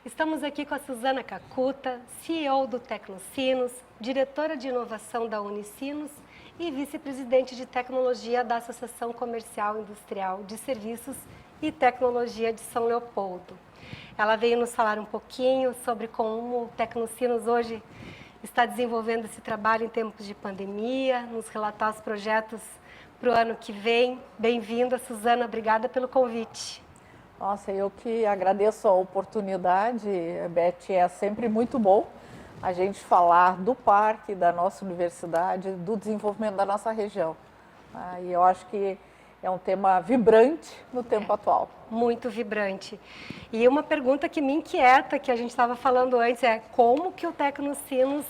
Estamos aqui com a Suzana Kakuta, CEO do Tecnosinos, diretora de inovação da Unisinos e vice-presidente de tecnologia da Associação Comercial Industrial de Serviços e Tecnologia de São Leopoldo. Ela veio nos falar um pouquinho sobre como o Tecnosinos hoje está desenvolvendo esse trabalho em tempos de pandemia, nos relatar os projetos para o ano que vem. Bem-vinda, Suzana, obrigada pelo convite. Nossa, eu que agradeço a oportunidade, Beth, é sempre muito bom a gente falar do parque, da nossa universidade, do desenvolvimento da nossa região. E eu acho que é um tema vibrante no tempo atual. Muito vibrante. E uma pergunta que me inquieta, que a gente estava falando antes, é como que o Tecnosinos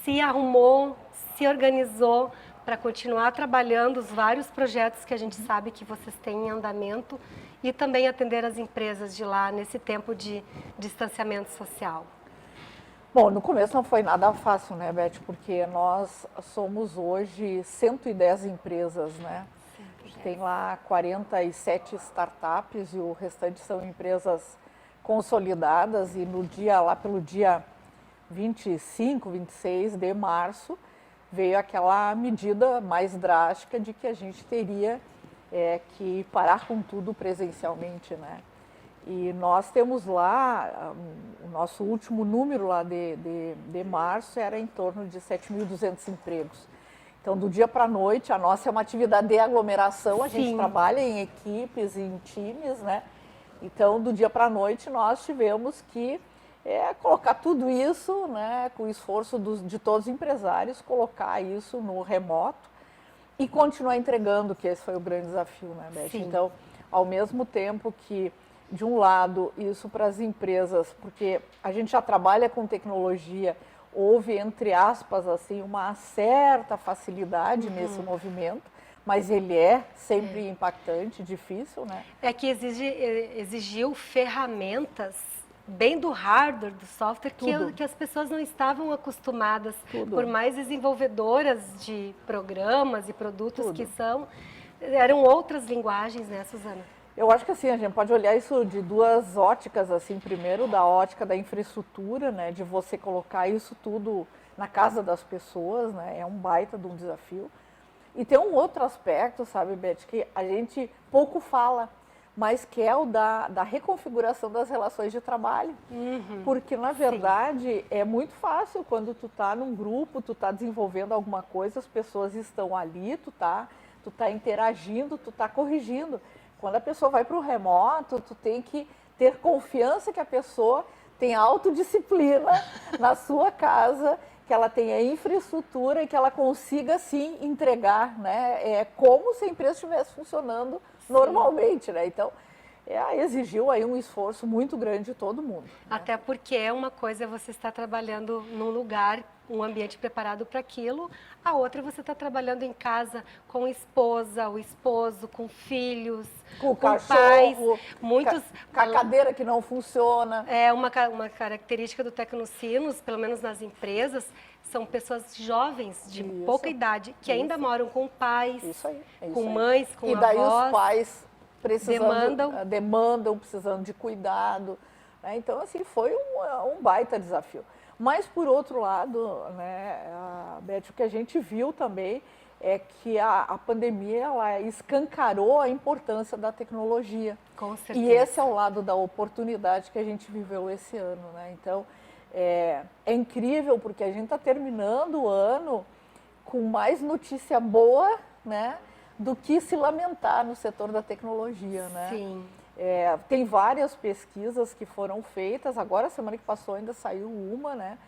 se arrumou, se organizou para continuar trabalhando os vários projetos que a gente sabe que vocês têm em andamento e também atender as empresas de lá nesse tempo de distanciamento social? Bom, no começo não foi nada fácil, né, Beth? Porque nós somos hoje 110 empresas, né? Tem lá 47 startups e o restante são empresas consolidadas e no dia, lá pelo dia 25, 26 de março, veio aquela medida mais drástica de que a gente teria que parar com tudo presencialmente, né? E nós temos lá, o nosso último número lá de março era em torno de 7.200 empregos. Então, do dia para a noite, a nossa é uma atividade de aglomeração, a gente trabalha em equipes, em times, né? Então, do dia para a noite, nós tivemos que colocar tudo isso, né, com o esforço de todos os empresários, colocar isso no remoto e continuar entregando, que esse foi o grande desafio, né, Beth? Sim. Então, ao mesmo tempo que, de um lado, isso para as empresas, porque a gente já trabalha com tecnologia, houve, entre aspas, assim, uma certa facilidade nesse movimento, mas ele é sempre impactante, difícil, né? É que exigiu ferramentas bem do hardware, do software, que as pessoas não estavam acostumadas, por mais desenvolvedoras de programas e produtos que são, eram outras linguagens, né, Suzana? Eu acho que assim, a gente pode olhar isso de duas óticas, assim, primeiro da ótica da infraestrutura, né, de você colocar isso tudo na casa das pessoas, né, é um baita de um desafio. E tem um outro aspecto, sabe, Beth, que a gente pouco fala, mas que é o da reconfiguração das relações de trabalho. Porque, na verdade, é muito fácil quando tu tá num grupo, tu tá desenvolvendo alguma coisa, as pessoas estão ali, tu tá interagindo, tu tá corrigindo. Quando a pessoa vai para o remoto, tu tem que ter confiança que a pessoa tem autodisciplina na sua casa, que ela tenha infraestrutura e que ela consiga, sim, entregar, né? É como se a empresa estivesse funcionando normalmente, né? Então, exigiu aí um esforço muito grande de todo mundo. Né? Até porque é uma coisa você está trabalhando num lugar, um ambiente preparado para aquilo, a outra você está trabalhando em casa com a esposa, o esposo, com filhos, com pais, cachorro, muitos com a cadeira que não funciona. É uma característica do Tecnosinos, pelo menos nas empresas, são pessoas jovens, de pouca idade, que ainda moram com pais, com mães, com avós. E daí os pais demandam, precisando de cuidado. Né? Então, assim, foi um baita desafio. Mas, por outro lado, né, Beth, o que a gente viu também é que a pandemia ela escancarou a importância da tecnologia. Com certeza. E esse é o lado da oportunidade que a gente viveu esse ano. Né? Então, é incrível porque a gente está terminando o ano com mais notícia boa, né, do que se lamentar no setor da tecnologia. Né? Sim. Tem várias pesquisas que foram feitas, agora, semana que passou, ainda saiu uma, né,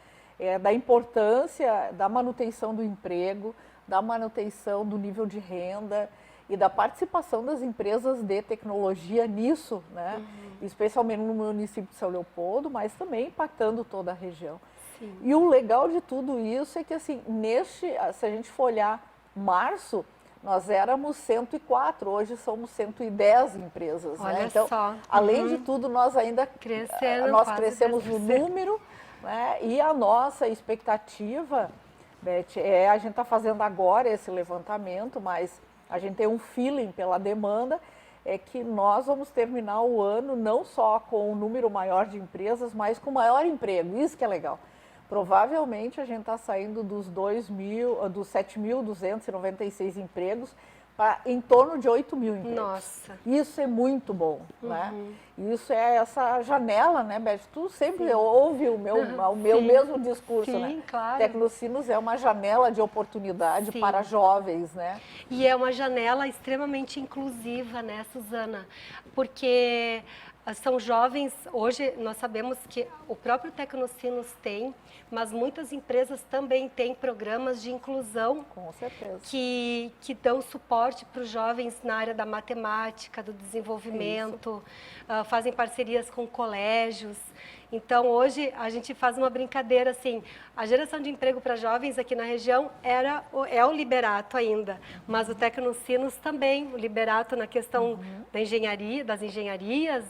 da importância da manutenção do emprego, da manutenção do nível de renda e da participação das empresas de tecnologia nisso, né, especialmente no município de São Leopoldo, mas também impactando toda a região. Sim. E o legal de tudo isso é que, assim, se a gente for olhar março, nós éramos 104, hoje somos 110 empresas. Olha, né? Então, só. além de tudo, nós ainda nós quase crescemos no 10%. número, né? E a nossa expectativa, Beth, a gente está fazendo agora esse levantamento, mas a gente tem um feeling pela demanda, é que nós vamos terminar o ano não só com um número maior de empresas, mas com maior emprego. Isso que é legal. Provavelmente a gente está saindo dos 7.296 empregos para em torno de 8.000 empregos. Nossa. Isso é muito bom, né? Isso é essa janela, né, Beth? Tu sempre ouve o meu mesmo discurso, Sim, né? claro. Tecnocinos é uma janela de oportunidade para jovens, né? E é uma janela extremamente inclusiva, né, Suzana? Porque são jovens, hoje nós sabemos que o próprio Tecnocinos tem, mas muitas empresas também têm programas de inclusão. Com certeza. Que dão suporte para os jovens na área da matemática, do desenvolvimento, fazem parcerias com colégios. Então, hoje, a gente faz uma brincadeira assim, a geração de emprego para jovens aqui na região é o Liberato ainda, mas o Tecnocinos também, o Liberato na questão da engenharia, das engenharias,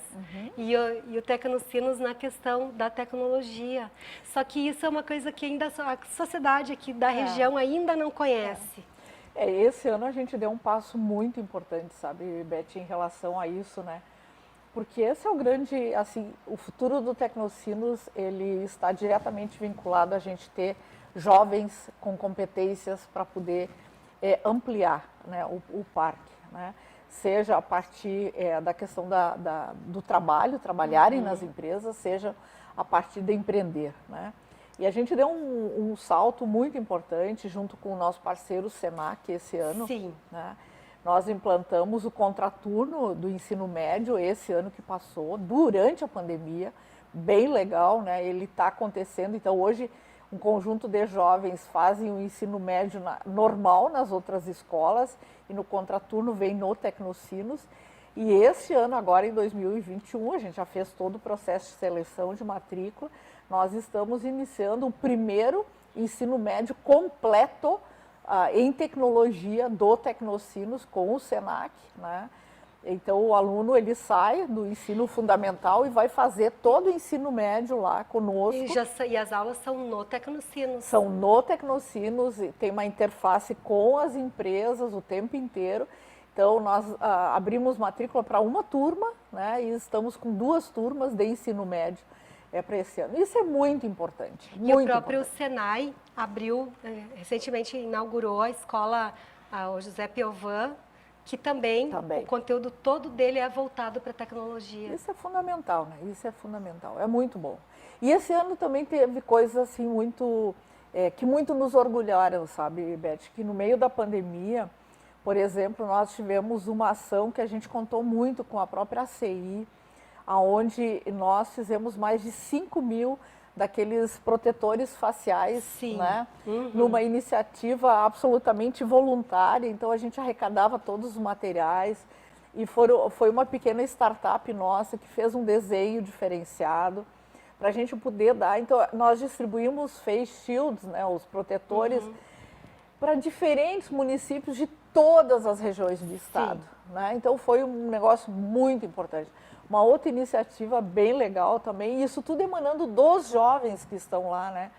e o Tecnocinos na questão da tecnologia. Só que isso é uma coisa que ainda a sociedade aqui da região ainda não conhece. Esse ano a gente deu um passo muito importante, sabe, Beth, em relação a isso, né? Porque esse é o grande, assim, o futuro do Tecnocinos, ele está diretamente vinculado a gente ter jovens com competências para poder ampliar, né, o parque, né? Seja a partir da questão do trabalharem nas empresas, seja a partir de empreender, né? E a gente deu um salto muito importante junto com o nosso parceiro o Senac esse ano. Sim. Né? Nós implantamos o contraturno do ensino médio esse ano que passou, durante a pandemia, bem legal, né? Ele está acontecendo, então hoje um conjunto de jovens fazem o ensino médio normal nas outras escolas e no contraturno vem no Tecnocinos. E esse ano, agora em 2021, a gente já fez todo o processo de seleção de matrícula, nós estamos iniciando o primeiro ensino médio completo em tecnologia do Tecnocinos com o Senac, né? Então o aluno ele sai do ensino fundamental e vai fazer todo o ensino médio lá conosco. E as aulas são no Tecnocinos. São no Tecnocinos, tem uma interface com as empresas o tempo inteiro. Então nós abrimos matrícula para uma turma, né? E estamos com 2 turmas de ensino médio para esse ano. Isso é muito importante. E o próprio Senai abriu, recentemente inaugurou a escola o José Piovan, que também o conteúdo todo dele é voltado para a tecnologia. Isso é fundamental, né? Isso é fundamental, é muito bom. E esse ano também teve coisas assim muito, que muito nos orgulharam, sabe, Beth? Que no meio da pandemia, por exemplo, nós tivemos uma ação que a gente contou muito com a própria ACI, onde nós fizemos mais de 5.000 daqueles protetores faciais, né? Numa iniciativa absolutamente voluntária. Então a gente arrecadava todos os materiais e foi uma pequena startup nossa que fez um desenho diferenciado para a gente poder dar. Então nós distribuímos face shields, né? Os protetores para diferentes municípios de todas as regiões do estado, né? Então foi um negócio muito importante. Uma outra iniciativa bem legal também, e isso tudo emanando dos jovens que estão lá, né?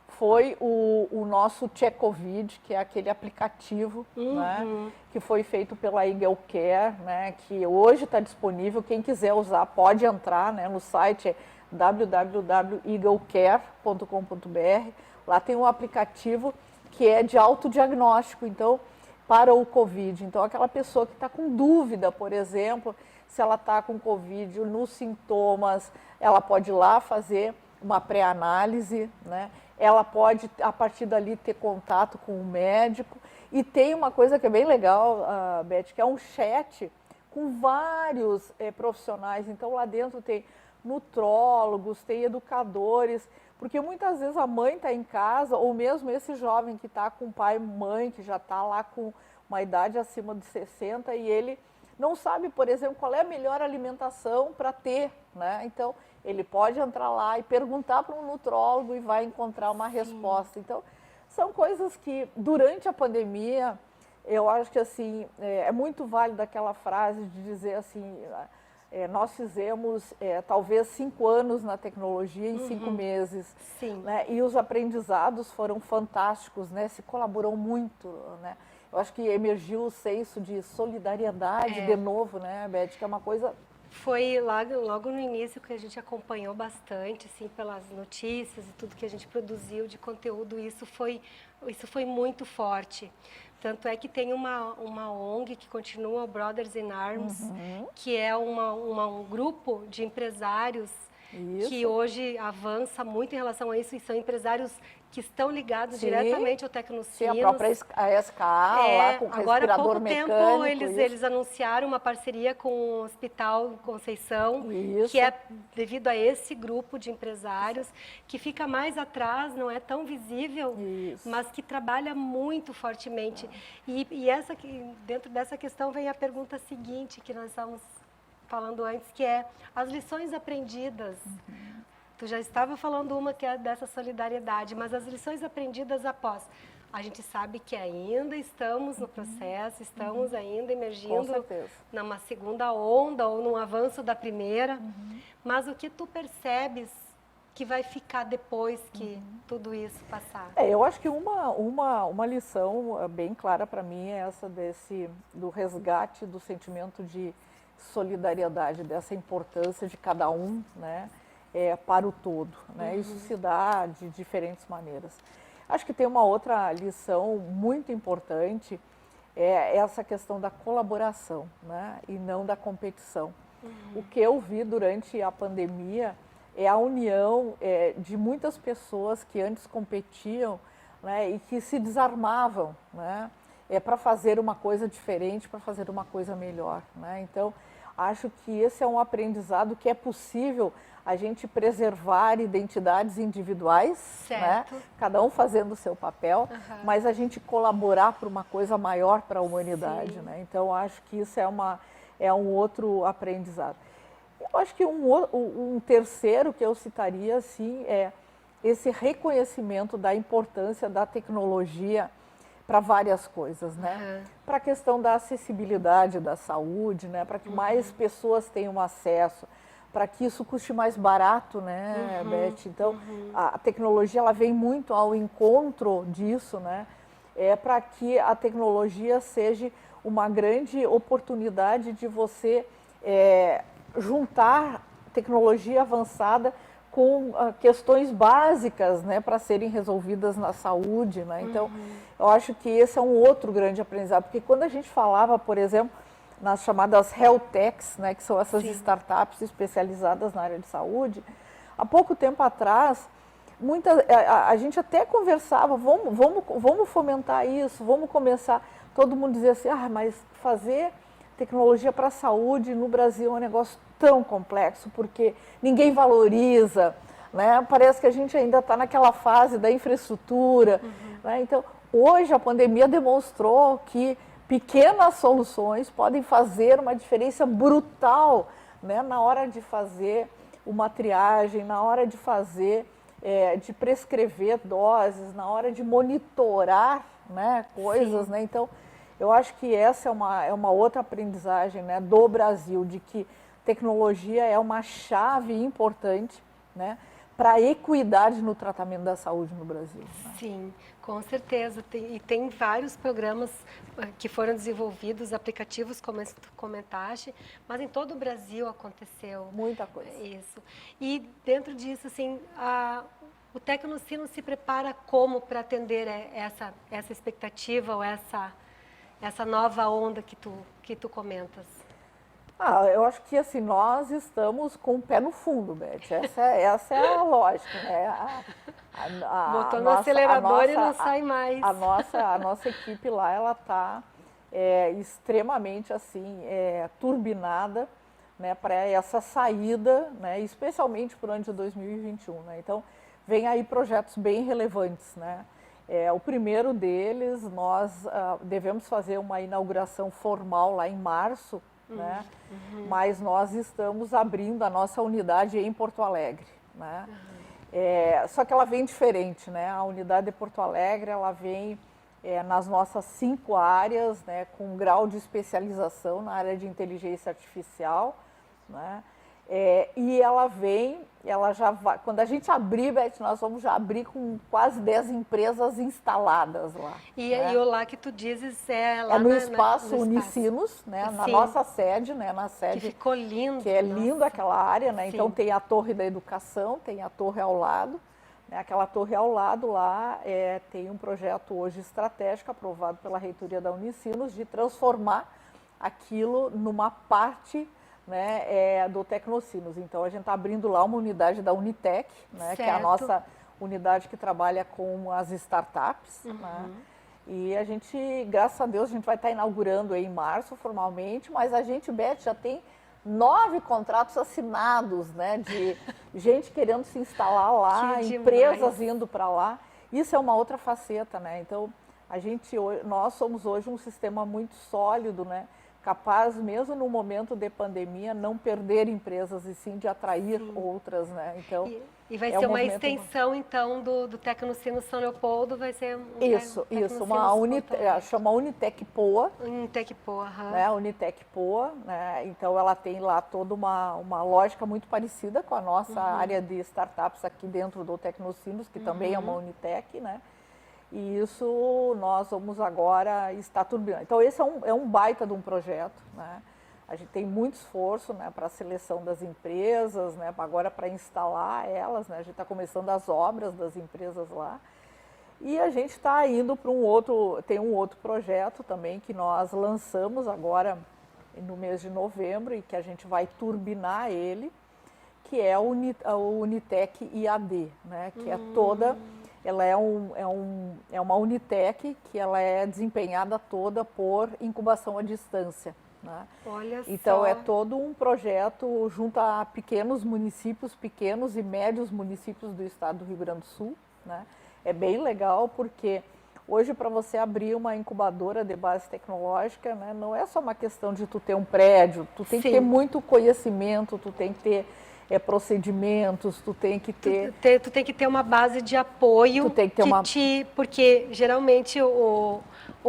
Foi o nosso Check Covid, que é aquele aplicativo, né? Que foi feito pela Eagle Care, né? Que hoje está disponível, quem quiser usar pode entrar, né? No site www.eaglecare.com.br. Lá tem um aplicativo que é de autodiagnóstico, então, para o Covid. Então, aquela pessoa que está com dúvida, por exemplo, se ela está com Covid, nos sintomas, ela pode ir lá fazer uma pré-análise, né? Ela pode, a partir dali, ter contato com o médico. E tem uma coisa que é bem legal, Beth, que é um chat com vários profissionais. Então, lá dentro tem nutrólogos, tem educadores, porque muitas vezes a mãe está em casa, ou mesmo esse jovem que está com pai e mãe, que já está lá com uma idade acima de 60, e ele não sabe, por exemplo, qual é a melhor alimentação para ter, né? Então, ele pode entrar lá e perguntar para um nutrólogo e vai encontrar uma resposta. Então, são coisas que, durante a pandemia, eu acho que assim, é muito válida aquela frase de dizer assim, nós fizemos talvez 5 anos na tecnologia em 5 meses. Sim. Né? E os aprendizados foram fantásticos, né? Se colaborou muito, né? Eu acho que emergiu o senso de solidariedade de novo, né, Beth? Que é uma coisa... Foi logo no início que a gente acompanhou bastante, assim, pelas notícias e tudo que a gente produziu de conteúdo, isso foi muito forte. Tanto é que tem uma ONG que continua, o Brothers in Arms, que é um grupo de empresários que hoje avança muito em relação a isso, e são empresários que estão ligados diretamente ao Tecnocinos. Sim, a própria SKA, lá com o agora, há pouco mecânico, tempo, eles anunciaram uma parceria com o Hospital Conceição, que é devido a esse grupo de empresários, que fica mais atrás, não é tão visível, mas que trabalha muito fortemente. E dentro dessa questão vem a pergunta seguinte, que nós estávamos falando antes, que é as lições aprendidas. Tu já estava falando uma que é dessa solidariedade, mas as lições aprendidas após. A gente sabe que ainda estamos no processo, estamos ainda emergindo numa segunda onda ou num avanço da primeira, mas o que tu percebes que vai ficar depois que tudo isso passar? Eu acho que uma lição bem clara para mim é essa do resgate do sentimento de solidariedade, dessa importância de cada um, né? Para o todo, né? Isso se dá de diferentes maneiras. Acho que tem uma outra lição muito importante, essa questão da colaboração, né? E não da competição. O que eu vi durante a pandemia é a união de muitas pessoas que antes competiam, né? E que se desarmavam, né? Para fazer uma coisa diferente, para fazer uma coisa melhor, né? Então, acho que esse é um aprendizado que é possível a gente preservar identidades individuais, né? Cada um fazendo o seu papel, mas a gente colaborar para uma coisa maior para a humanidade, né? Então, acho que isso é um outro aprendizado. Eu acho que um terceiro que eu citaria, assim, é esse reconhecimento da importância da tecnologia para várias coisas, né? Para a questão da acessibilidade da saúde, né? Para que mais pessoas tenham acesso, para que isso custe mais barato, né, Beth? Então, a tecnologia ela vem muito ao encontro disso, né? Para que a tecnologia seja uma grande oportunidade de você juntar tecnologia avançada com questões básicas, né, para serem resolvidas na saúde, né? Então, eu acho que esse é um outro grande aprendizado, porque quando a gente falava, por exemplo, nas chamadas health techs, né, que são essas startups especializadas na área de saúde, há pouco tempo atrás, a gente até conversava, vamos fomentar isso, vamos começar, todo mundo dizia assim, mas fazer tecnologia para a saúde no Brasil é um negócio tão complexo, porque ninguém valoriza, né? Parece que a gente ainda está naquela fase da infraestrutura, né? Então, hoje a pandemia demonstrou que pequenas soluções podem fazer uma diferença brutal, né? Na hora de fazer uma triagem, na hora de fazer, de prescrever doses, na hora de monitorar, né, coisas, né? Então, eu acho que essa é uma outra aprendizagem, né, do Brasil, de que tecnologia é uma chave importante, né, para a equidade no tratamento da saúde no Brasil. Né? Sim, com certeza. Tem vários programas que foram desenvolvidos, aplicativos, como tu comentaste, mas em todo o Brasil aconteceu. Muita coisa. Isso. E dentro disso, assim, o Tecnocino se prepara como para atender essa expectativa ou essa nova onda que tu comentas? Eu acho que assim, nós estamos com o pé no fundo, Beth. Essa é a lógica, né? Botou no acelerador e não sai mais. A nossa equipe lá, ela está extremamente assim, turbinada, né, para essa saída, né, especialmente para o ano de 2021. Né? Então, vem aí projetos bem relevantes, né? O primeiro deles, nós devemos fazer uma inauguração formal lá em março, né? Mas nós estamos abrindo a nossa unidade em Porto Alegre, né? Só que ela vem diferente, né? A unidade de Porto Alegre, ela vem nas nossas 5 áreas, né? Com um grau de especialização na área de inteligência artificial, né? E ela já vai, quando a gente abrir, Beth, nós vamos já abrir com quase 10 empresas instaladas lá. E o lá que tu dizes é lá no espaço no Unicinos, né, na Sim. nossa sede, né, na sede que ficou lindo. Que é lindo aquela área, né? Sim. Então tem a Torre da Educação, tem a torre ao lado, né? Aquela torre ao lado lá tem um projeto hoje estratégico aprovado pela reitoria da Unicinos de transformar aquilo numa parte, né, do Tecnocinos. Então a gente está abrindo lá uma unidade da Unitec, né, que é a nossa unidade que trabalha com as startups, né? E a gente, graças a Deus, a gente vai estar inaugurando em março formalmente, mas a gente, Beth, já tem 9 contratos assinados, né, de gente querendo se instalar lá, empresas indo para lá. Isso é uma outra faceta, né? Então nós somos hoje um sistema muito sólido, né? Capaz, mesmo no momento de pandemia, não perder empresas e sim de atrair outras, né? Então, e vai ser uma extensão, então, do Tecnocinos São Leopoldo, vai ser Isso, chama Unitec Poa. Unitec Poa, né? Unitec Poa, né? Então ela tem lá toda uma lógica muito parecida com a nossa área de startups aqui dentro do Tecnocinos, que também é uma Unitec, né? E isso nós vamos agora estar turbinando. Então esse é um baita de um projeto, né? A gente tem muito esforço, né, para a seleção das empresas, né, agora para instalar elas, né? A gente está começando as obras das empresas lá. E a gente está indo para tem um outro projeto também que nós lançamos agora no mês de novembro e que a gente vai turbinar ele, que é o Unitec IAD, né? Que é toda... Ela é uma Unitec que ela é desempenhada toda por incubação à distância, né? Olha então só. É todo um projeto junto a pequenos e médios municípios do estado do Rio Grande do Sul, né? É bem legal porque hoje para você abrir uma incubadora de base tecnológica, né, não é só uma questão de tu ter um prédio, tu tem que ter muito conhecimento, tu tem que ter procedimentos, tu tem que ter... Tu tem que ter uma base de apoio, tu tem que ter porque geralmente o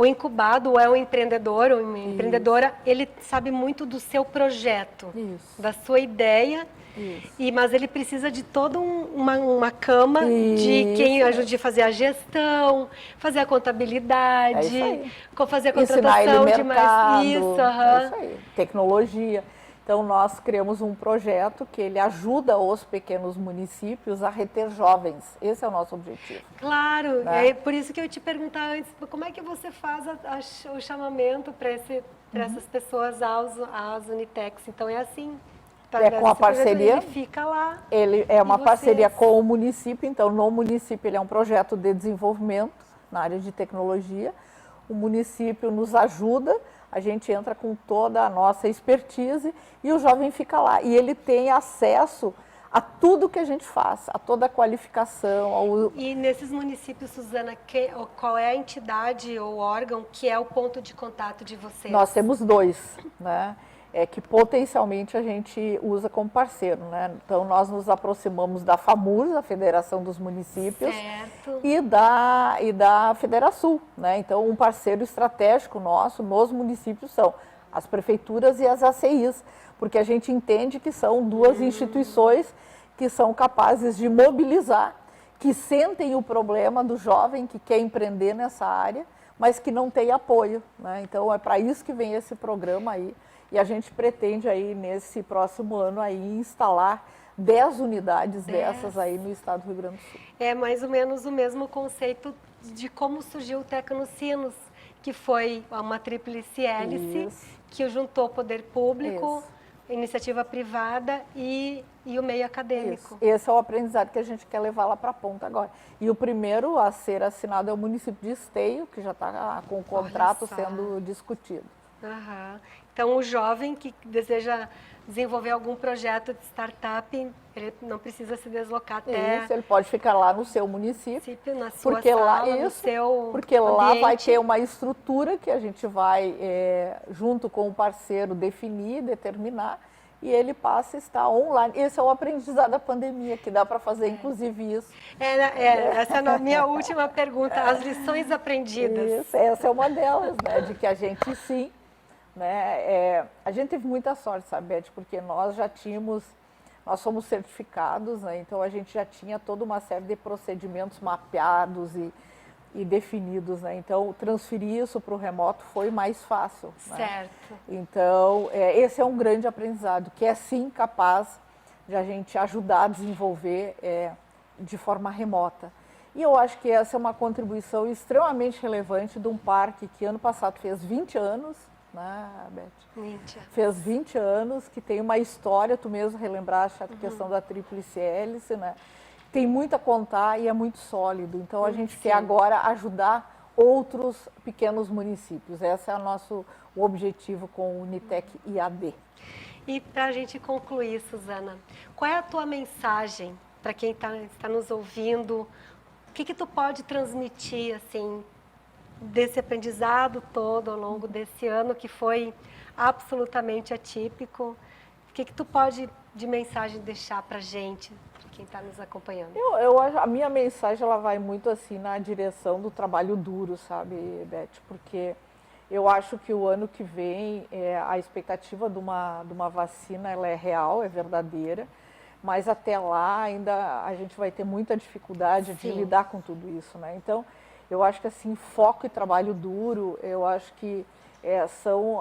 incubado é um empreendedor ou uma empreendedora, ele sabe muito do seu projeto, da sua ideia, mas ele precisa de toda uma cama de quem ajude a fazer a gestão, fazer a contabilidade, fazer a contratação de mais... Isso aí, tecnologia. Então, nós criamos um projeto que ele ajuda os pequenos municípios a reter jovens. Esse é o nosso objetivo. Claro, né? É por isso que eu te perguntava antes, como é que você faz o chamamento para essas pessoas às Unitecs? Então, é assim. Com a parceria. Ele fica lá. Ele é uma parceria com o município. Então, no município, ele é um projeto de desenvolvimento na área de tecnologia. O município nos ajuda. A gente entra com toda a nossa expertise e o jovem fica lá. E ele tem acesso a tudo que a gente faz, a toda a qualificação. E nesses municípios, Suzana, qual é a entidade ou órgão que é o ponto de contato de vocês? Nós temos 2, né? Que potencialmente a gente usa como parceiro, né? Então, nós nos aproximamos da FAMURS, a Federação dos Municípios, e da Federasul, né? Então, um parceiro estratégico nosso nos municípios são as prefeituras e as ACIs, porque a gente entende que são 2 instituições que são capazes de mobilizar, que sentem o problema do jovem que quer empreender nessa área, mas que não tem apoio, né? Então, é para isso que vem esse programa aí. E a gente pretende aí, nesse próximo ano, aí, instalar 10 unidades dessas aí no estado do Rio Grande do Sul. É mais ou menos o mesmo conceito de como surgiu o Tecnocinos, que foi uma tríplice hélice que juntou poder público, iniciativa privada e o meio acadêmico. Esse é o aprendizado que a gente quer levar lá para a ponta agora. E o primeiro a ser assinado é o município de Esteio, que já está com o contrato sendo discutido. Então, o jovem que deseja desenvolver algum projeto de startup, ele não precisa se deslocar até Isso, ele pode ficar lá no seu município, na sua porque sala, lá, no isso, seu porque lá vai ambiente. ter uma estrutura que a gente vai, junto com o parceiro, definir, determinar, e ele passa a estar online. Esse é o aprendizado da pandemia, que dá para fazer, inclusive, isso. Essa é a minha última pergunta, as lições aprendidas. Isso, essa é uma delas, né, de que a gente sim, né, a gente teve muita sorte, sabe, Beth, porque nós somos certificados, né, então a gente já tinha toda uma série de procedimentos mapeados e definidos, né, então transferir isso para o remoto foi mais fácil. Né? Certo. Então, esse é um grande aprendizado, que é sim capaz de a gente ajudar a desenvolver de forma remota. E eu acho que essa é uma contribuição extremamente relevante de um parque que ano passado fez 20 anos, né, Beth? 20. Fez 20 anos, que tem uma história, tu mesmo relembraste a questão da tríplice hélice, né? Tem muito a contar e é muito sólido. Então a gente quer agora ajudar outros pequenos municípios. Esse é o objetivo com o Unitec IAD. E para a gente concluir, Suzana, qual é a tua mensagem para quem está nos ouvindo? O que tu pode transmitir, assim, desse aprendizado todo ao longo desse ano que foi absolutamente atípico? O que tu pode de mensagem deixar para a gente, para quem está nos acompanhando? Eu acho, a minha mensagem ela vai muito assim na direção do trabalho duro, sabe, Beth? Porque eu acho que o ano que vem a expectativa de uma vacina ela é real, é verdadeira, mas até lá ainda a gente vai ter muita dificuldade de lidar com tudo isso, né? Então, eu acho que assim, foco e trabalho duro, eu acho que são,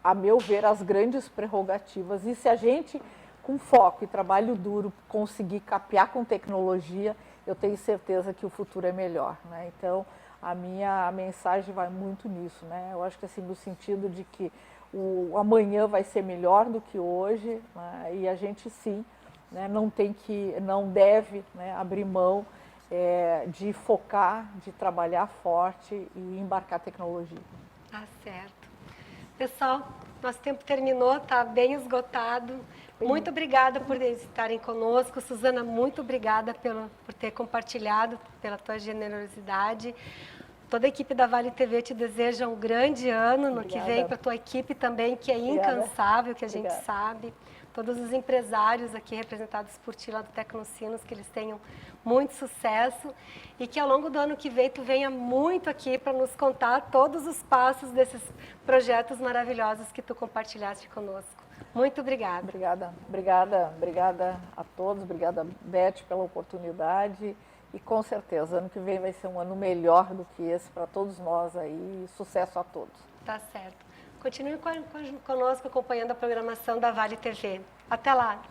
a meu ver, as grandes prerrogativas. E se a gente, com foco e trabalho duro, conseguir capear com tecnologia, eu tenho certeza que o futuro é melhor, né? Então, a minha mensagem vai muito nisso, né? Eu acho que assim, no sentido de que o amanhã vai ser melhor do que hoje, né? E a gente sim, né, não deve, né, abrir mão de focar, de trabalhar forte e embarcar tecnologia. Tá certo. Pessoal, nosso tempo terminou, está bem esgotado. Muito obrigada por estarem conosco. Suzana, muito obrigada por ter compartilhado, pela tua generosidade. Toda a equipe da Vale TV te deseja um grande ano no que vem, para a tua equipe também, que é incansável, que a gente sabe. Todos os empresários aqui representados por ti lá do Tecnocinos, que eles tenham muito sucesso e que ao longo do ano que vem tu venha muito aqui para nos contar todos os passos desses projetos maravilhosos que tu compartilhaste conosco. Muito obrigada. Obrigada a todos, obrigada Beth pela oportunidade e com certeza ano que vem vai ser um ano melhor do que esse para todos nós aí, sucesso a todos. Tá certo. Continue conosco acompanhando a programação da Vale TV. Até lá!